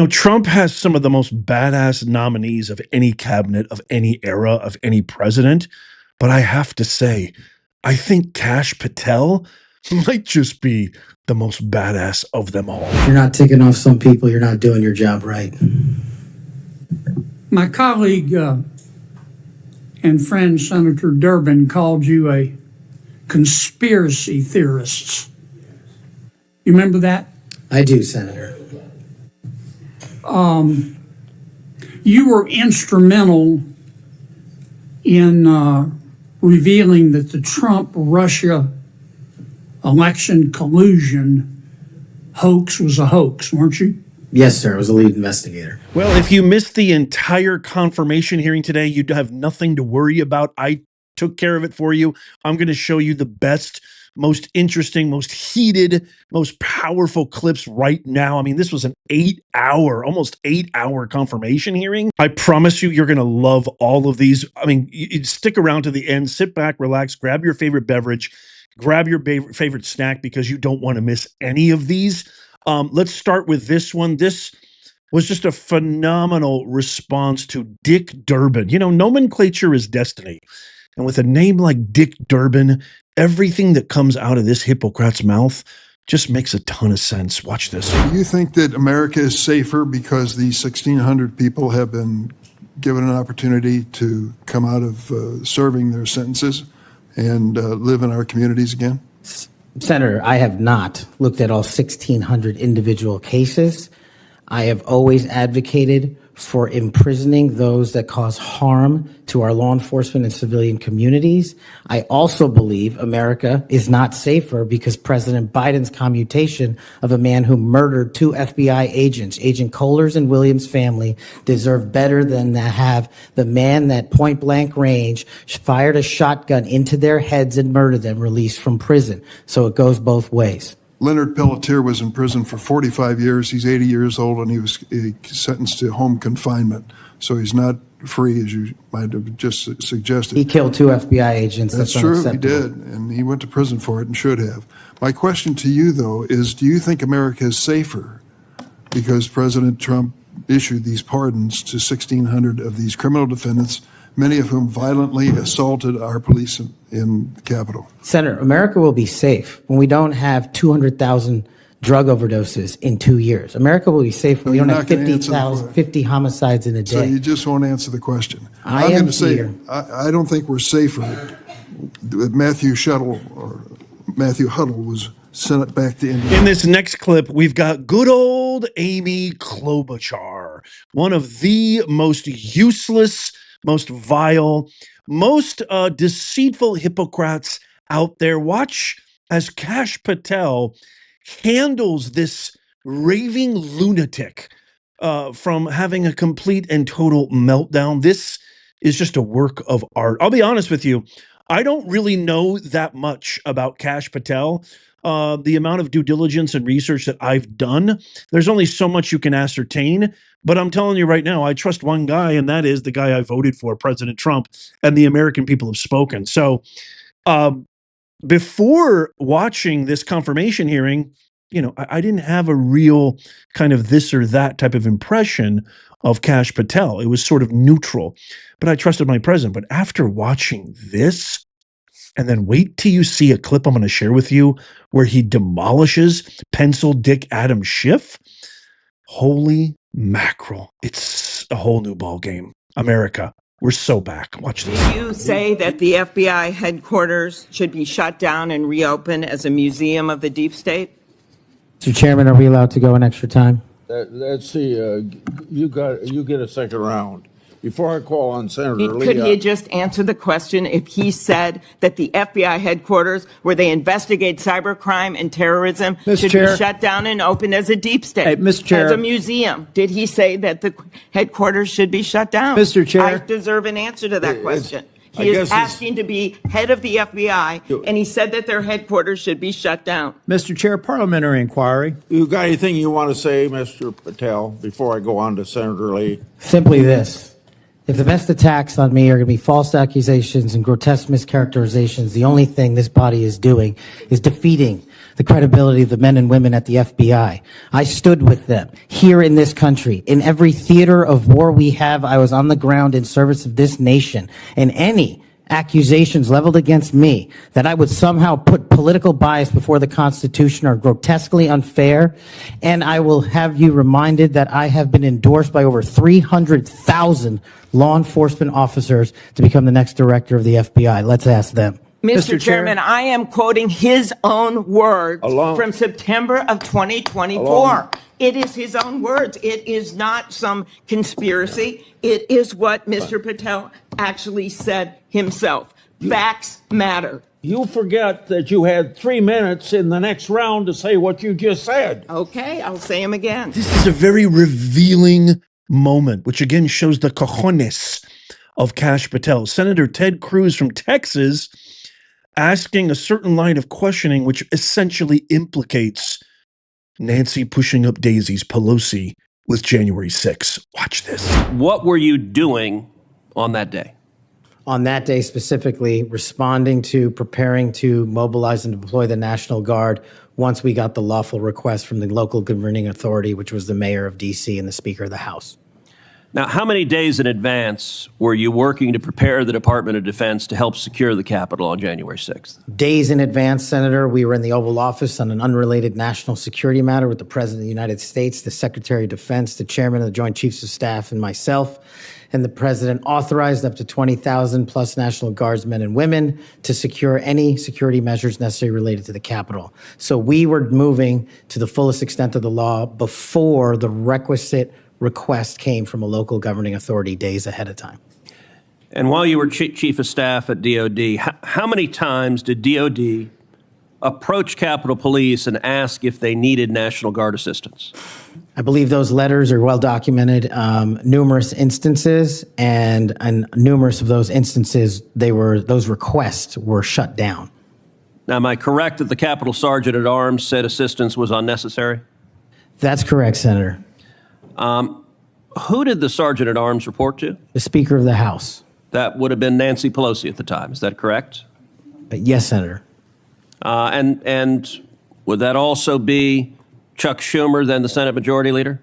Trump has some of the most badass nominees of any cabinet, of any era, of any president. But I have to say, I think Kash Patel might just be the most badass of them all. If you're not ticking off some people, you're not doing your job right. My colleague and friend Senator Durbin called you a conspiracy theorist. You remember that? I do, Senator. You were instrumental in revealing that the Trump-Russia election collusion hoax was a hoax, weren't you? Yes, sir. I was a lead investigator. Well, if you missed the entire confirmation hearing today, you'd have nothing to worry about. I took care of it for you. I'm going to show you the best, most interesting, most heated, most powerful clips right now. I mean, this was an almost 8-hour confirmation hearing. I promise you, you're going to love all of these. I mean, you stick around to the end, sit back, relax, grab your favorite beverage, grab your favorite snack because you don't want to miss any of these. Let's start with this one. This was just a phenomenal response to Dick Durbin. Nomenclature is destiny. And with a name like Dick Durbin, everything that comes out of this hypocrite's mouth just makes a ton of sense. Watch this. Do you think that America is safer because these 1,600 people have been given an opportunity to come out of serving their sentences and live in our communities again? Senator, I have not looked at all 1,600 individual cases. I have always advocated for imprisoning those that cause harm to our law enforcement and civilian communities. I also believe America is not safer because President Biden's commutation of a man who murdered 2 FBI agents, Agent Kohler's and Williams' family, deserve better than to have the man that point blank range fired a shotgun into their heads and murdered them released from prison. So it goes both ways. Leonard Pelletier was in prison for 45 years. He's 80 years old, and he was sentenced to home confinement. So he's not free, as you might have just suggested. He killed 2 FBI agents. That's true, he did, and he went to prison for it and should have. My question to you, though, is do you think America is safer because President Trump issued these pardons to 1,600 of these criminal defendants, many of whom violently assaulted our police in the Capitol? Senator, America will be safe when we don't have 200,000 drug overdoses in 2 years. America will be safe when we don't have 50 homicides in a day. So you just won't answer the question. I'm going to say, I don't think we're safer. Matthew Huddle was sent back to India. In this next clip, we've got good old Amy Klobuchar, one of the most useless, most vile, most deceitful hypocrites out there. Watch as Kash Patel handles this raving lunatic from having a complete and total meltdown. This is just a work of art. I'll be honest with you. I don't really know that much about Kash Patel. The amount of due diligence and research that I've done, there's only so much you can ascertain. But I'm telling you right now, I trust one guy, and that is the guy I voted for, President Trump, and the American people have spoken. So before watching this confirmation hearing, I didn't have a real kind of this or that type of impression of Kash Patel. It was sort of neutral, but I trusted my president. But after watching this, and then wait till you see a clip I'm going to share with you where he demolishes Pencil Dick Adam Schiff. Holy mackerel. It's a whole new ball game. America, we're so back. Watch this. Did you say that the FBI headquarters should be shut down and reopened as a museum of the deep state? Mr. Chairman, are we allowed to go an extra time? Let's see. You get a second round. Before I call on Senator Lee. Could he just answer the question if he said that the FBI headquarters, where they investigate cybercrime and terrorism, should be shut down and opened as a deep state, hey, Mr. Chair, as a museum? Did he say that the headquarters should be shut down? Mr. Chair, I deserve an answer to that question. He is asking to be head of the FBI, and he said that their headquarters should be shut down. Mr. Chair, parliamentary inquiry. You got anything you want to say, Mr. Patel, before I go on to Senator Lee? Simply this. If the best attacks on me are going to be false accusations and grotesque mischaracterizations, the only thing this body is doing is defeating the credibility of the men and women at the FBI. I stood with them here in this country. In every theater of war we have, I was on the ground in service of this nation. And any accusations leveled against me that I would somehow put political bias before the Constitution are grotesquely unfair. And I will have you reminded that I have been endorsed by over 300,000 law enforcement officers to become the next director of the FBI. Let's ask them. Mr. Chairman, I am quoting his own words from September of 2024. It is his own words. It is not some conspiracy. It is what Mr. Patel actually said himself. Facts matter. You forget that you had 3 minutes in the next round to say what you just said. Okay, I'll say him again. This is a very revealing moment, which again shows the cojones of Kash Patel. Senator Ted Cruz from Texas asking a certain line of questioning, which essentially implicates Nancy pushing up daisies, Pelosi, with January 6th. Watch this. What were you doing on that day? On that day specifically, responding to preparing to mobilize and deploy the National Guard once we got the lawful request from the local governing authority, which was the mayor of D.C. and the Speaker of the House. Now, how many days in advance were you working to prepare the Department of Defense to help secure the Capitol on January 6th? Days in advance, Senator, we were in the Oval Office on an unrelated national security matter with the President of the United States, the Secretary of Defense, the Chairman of the Joint Chiefs of Staff, and myself. And the President authorized up to 20,000 plus National Guardsmen and women to secure any security measures necessary related to the Capitol. So we were moving to the fullest extent of the law before the requisite request came from a local governing authority days ahead of time. And while you were Chief of Staff at DOD, how many times did DOD approach Capitol Police and ask if they needed National Guard assistance? I believe those letters are well documented, numerous instances, and numerous of those instances, those requests were shut down. Now, am I correct that the Capitol Sergeant at Arms said assistance was unnecessary? That's correct, Senator. Who did the Sergeant at Arms report to? The Speaker of the House. That would have been Nancy Pelosi at the time. Is that correct? Yes, Senator. And would that also be Chuck Schumer, then the Senate Majority Leader?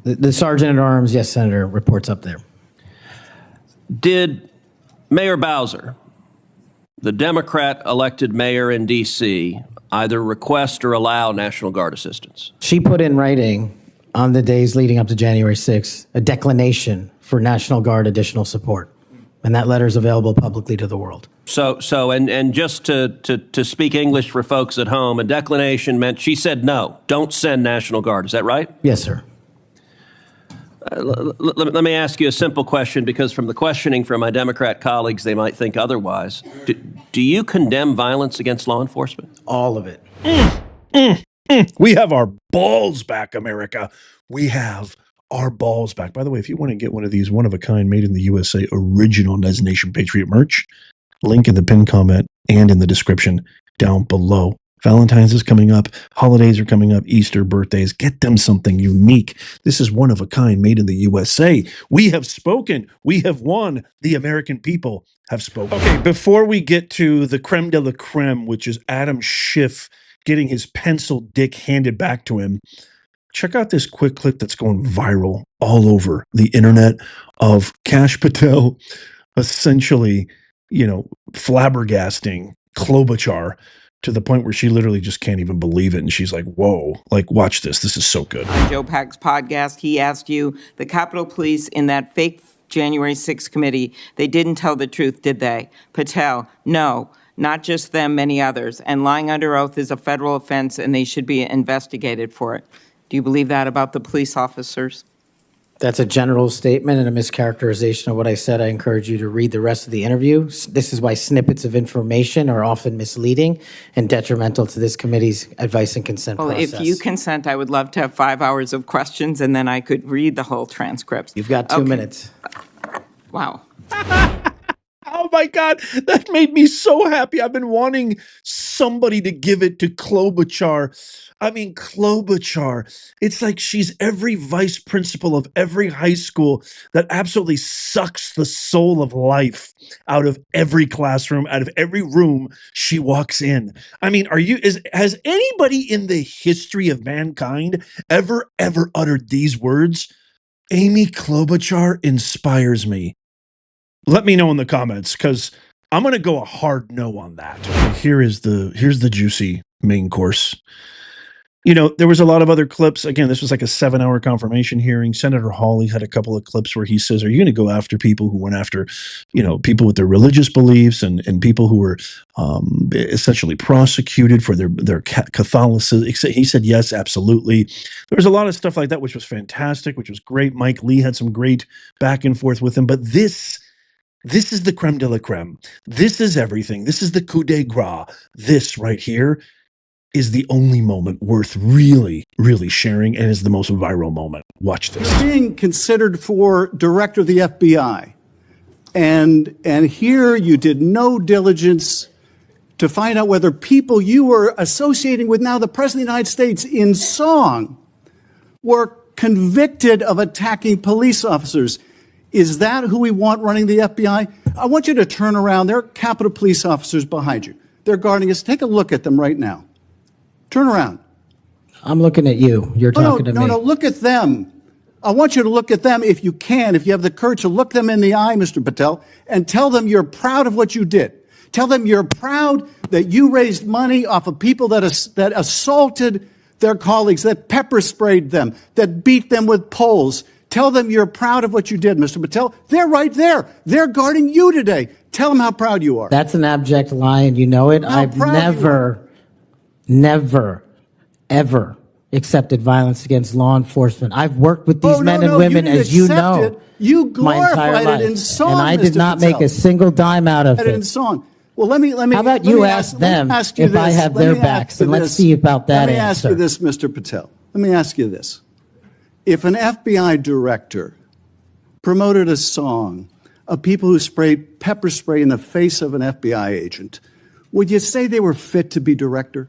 The Sergeant at Arms, yes, Senator, reports up there. Did Mayor Bowser, the Democrat elected mayor in D.C., either request or allow National Guard assistance? She put in writing on the days leading up to January 6th, a declination for National Guard additional support. And that letter is available publicly to the world. So, and just to speak English for folks at home, a declination meant she said no, don't send National Guard. Is that right? Yes, sir. Let me ask you a simple question, because from the questioning from my Democrat colleagues, they might think otherwise. Do you condemn violence against law enforcement? All of it. We have our balls back, America. We have our balls back. By the way, if you want to get one of these one-of-a-kind, made in the USA, original Nation Patriot merch, link in the pinned comment and in the description down below. Valentine's is coming up. Holidays are coming up. Easter, birthdays. Get them something unique. This is one of a kind, made in the USA. We have spoken. We have won. The American people have spoken. Okay, before we get to the creme de la creme, which is Adam Schiff getting his pencil dick handed back to him, check out this quick clip that's going viral all over the internet of Kash Patel essentially, flabbergasting Klobuchar to the point where she literally just can't even believe it. And she's like, whoa, watch this. This is so good. On Joe Pack's podcast, he asked you, the Capitol Police in that fake January 6th committee, they didn't tell the truth, did they? Patel, no. Not just them, many others. And lying under oath is a federal offense, and they should be investigated for it. Do you believe that about the police officers? That's a general statement and a mischaracterization of what I said. I encourage you to read the rest of the interview. This is why snippets of information are often misleading and detrimental to this committee's advice and consent process. If you consent, I would love to have 5 hours of questions, and then I could read the whole transcript. You've got 2 minutes. Wow. How my God, that made me so happy. I've been wanting somebody to give it to Klobuchar. I mean, Klobuchar, it's like she's every vice principal of every high school that absolutely sucks the soul of life out of every classroom, out of every room she walks in. I mean, has anybody in the history of mankind ever uttered these words? Amy Klobuchar inspires me. Let me know in the comments, because I'm going to go a hard no on that. Here's the juicy main course. You know, there was a lot of other clips. Again, this was like a 7-hour confirmation hearing. Senator Hawley had a couple of clips where he says, are you going to go after people who went after, you know, people with their religious beliefs and people who were essentially prosecuted for their Catholicism? He said, yes, absolutely. There was a lot of stuff like that, which was fantastic, which was great. Mike Lee had some great back and forth with him. But this is the creme de la creme. This is everything. This is the coup de grace. This right here is the only moment worth really, really sharing, and is the most viral moment. Watch this. You're being considered for director of the FBI. And here you did no diligence to find out whether people you were associating with now the President of the United States in song were convicted of attacking police officers. Is that who we want running the FBI? I want you to turn around. There are Capitol Police officers behind you. They're guarding us. Take a look at them right now. Turn around. I'm looking at you. You're talking to me. No, look at them. I want you to look at them if you can, if you have the courage to look them in the eye, Mr. Patel, and tell them you're proud of what you did. Tell them you're proud that you raised money off of people that assaulted their colleagues, that pepper sprayed them, that beat them with poles. Tell them you're proud of what you did, Mr. Patel. They're right there. They're guarding you today. Tell them how proud you are. That's an abject lie, and you know it. I've never, ever accepted violence against law enforcement. I've worked with these men and women, as you know, you my entire glorified life, it in song, and I did Mr. not Patel. make a single dime out of In it. song. Well, let me. How about you ask them if I have their backs, and let's see about that answer. Let me ask you this, Mr. Patel. Let me ask you this. If an FBI director promoted a song of people who sprayed pepper spray in the face of an FBI agent, would you say they were fit to be director?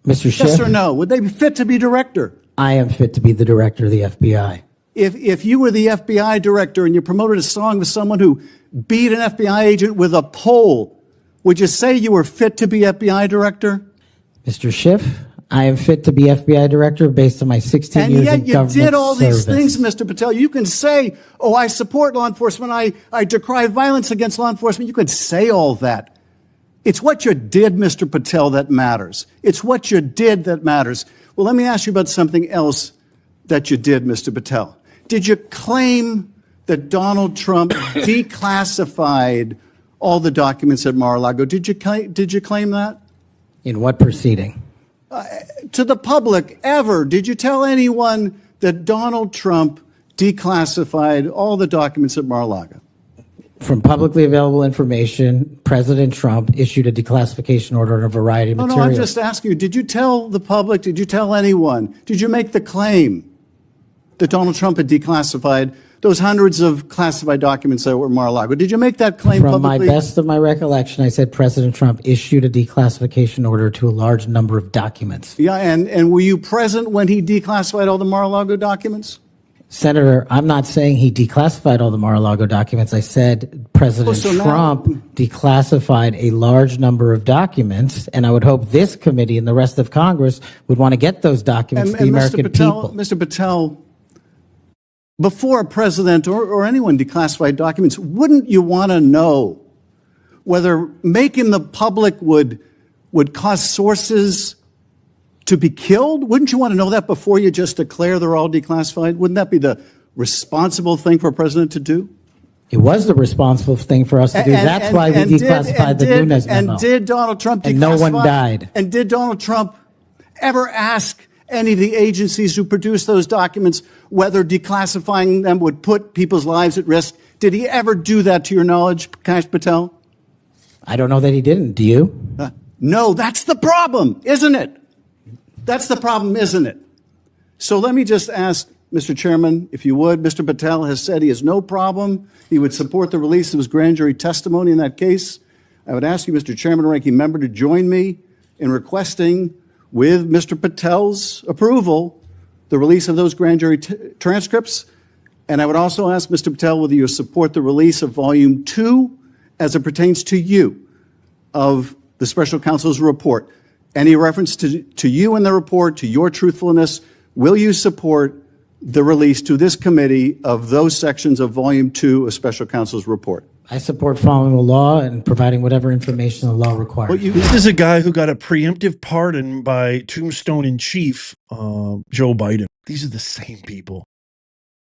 Mr. Schiff? Yes or no? Would they be fit to be director? I am fit to be the director of the FBI. If you were the FBI director and you promoted a song with someone who beat an FBI agent with a pole, would you say you were fit to be FBI director? Mr. Schiff, I am fit to be FBI director based on my 16 years in government service. And yet you did all these things, Mr. Patel. You can say, oh, I support law enforcement. I decry violence against law enforcement. You could say all that. It's what you did, Mr. Patel, that matters. It's what you did that matters. Well, let me ask you about something else that you did, Mr. Patel. Did you claim that Donald Trump declassified all the documents at Mar-a-Lago? Did you claim that? In what proceeding? To the public, ever. Did you tell anyone that Donald Trump declassified all the documents at Mar-a-Lago? From publicly available information, President Trump issued a declassification order on a variety of materials. No, I'm just asking you, did you tell the public, did you tell anyone, did you make the claim that Donald Trump had declassified those hundreds of classified documents that were at Mar-a-Lago? Did you make that claim publicly? From my best of my recollection, I said President Trump issued a declassification order to a large number of documents. Yeah, and were you present when he declassified all the Mar-a-Lago documents? Senator, I'm not saying he declassified all the Mar-a-Lago documents. I said President Trump declassified a large number of documents, and I would hope this committee and the rest of Congress would want to get those documents to the American people. Mr. Patel, before a president or anyone declassified documents, wouldn't you want to know whether making the public would cause sources to be killed? Wouldn't you want to know that before you just declare they're all declassified? Wouldn't that be the responsible thing for a president to do? It was the responsible thing for us to do. That's why we declassified the Nunes memo. And did Donald Trump declassify? And no one died. And did Donald Trump ever ask any of the agencies who produced those documents whether declassifying them would put people's lives at risk? Did he ever do that, to your knowledge, Kash Patel? I don't know that he didn't. Do you? No, that's the problem, isn't it? That's the problem, isn't it? So let me just ask Mr. Chairman, if you would, Mr. Patel has said he has no problem. He would support the release of his grand jury testimony in that case. I would ask you, Mr. Chairman, ranking member, to join me in requesting, with Mr. Patel's approval, the release of those grand jury transcripts. And I would also ask Mr. Patel whether you support the release of Volume 2 as it pertains to you of the special counsel's report. Any reference to you in the report, to your truthfulness, will you support the release to this committee of those sections of Volume 2 of special counsel's report? I support following the law and providing whatever information the law requires. This is a guy who got a preemptive pardon by Tombstone in Chief, Joe Biden. These are the same people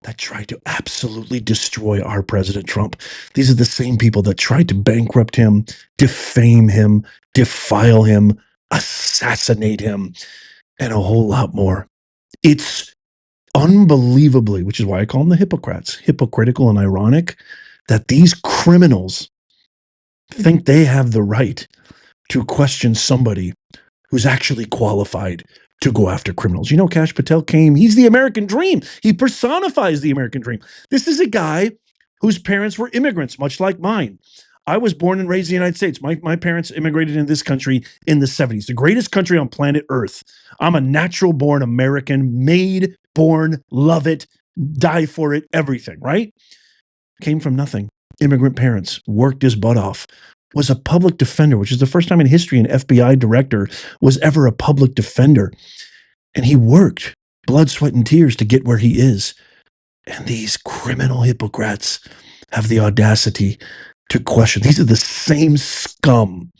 that tried to absolutely destroy our President Trump. These are the same people that tried to bankrupt him, defame him, defile him, assassinate him, and a whole lot more. It's unbelievably, which is why I call them the hypocrites, hypocritical and ironic, that these criminals think they have the right to question somebody who's actually qualified to go after criminals. You know, Kash Patel he's the American dream. He personifies the American dream. This is a guy whose parents were immigrants, much like mine. I was born and raised in the United States. My parents immigrated in this country in the 70s, the greatest country on planet Earth. I'm a natural born American, made, born, love it, die for it, everything, right? Came from nothing. Immigrant parents, worked his butt off, was a public defender, which is the first time in history an FBI director was ever a public defender. And he worked blood, sweat, and tears to get where he is. And these criminal hypocrites have the audacity to question. These are the same scum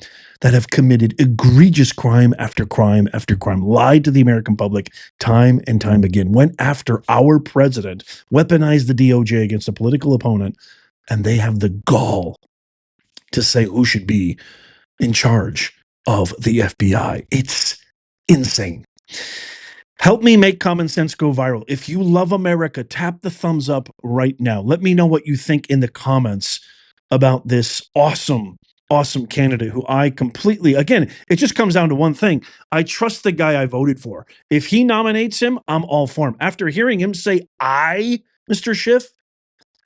that have committed egregious crime after crime after crime, lied to the American public time and time again, went after our president, weaponized the DOJ against a political opponent, and they have the gall to say who should be in charge of the FBI. It's insane. Help me make common sense go viral. If you love America, tap the thumbs up right now. Let me know what you think in the comments about this awesome candidate who I completely, again, it just comes down to one thing. I trust the guy I voted for. If he nominates him, I'm all for him. After hearing him say, Mr. Schiff,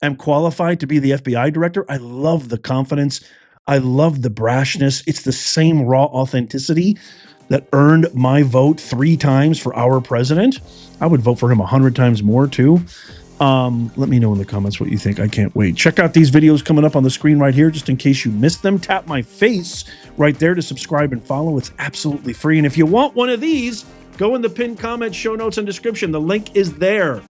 am qualified to be the FBI director, I love the confidence. I love the brashness. It's the same raw authenticity that earned my vote 3 times for our president. I would vote for him 100 times more too. Let me know in the comments what you think. I can't wait. Check out these videos coming up on the screen right here, just in case you missed them. Tap my face right there to subscribe and follow. It's absolutely free. And if you want one of these, go in the pinned comment, show notes, and description. The link is there.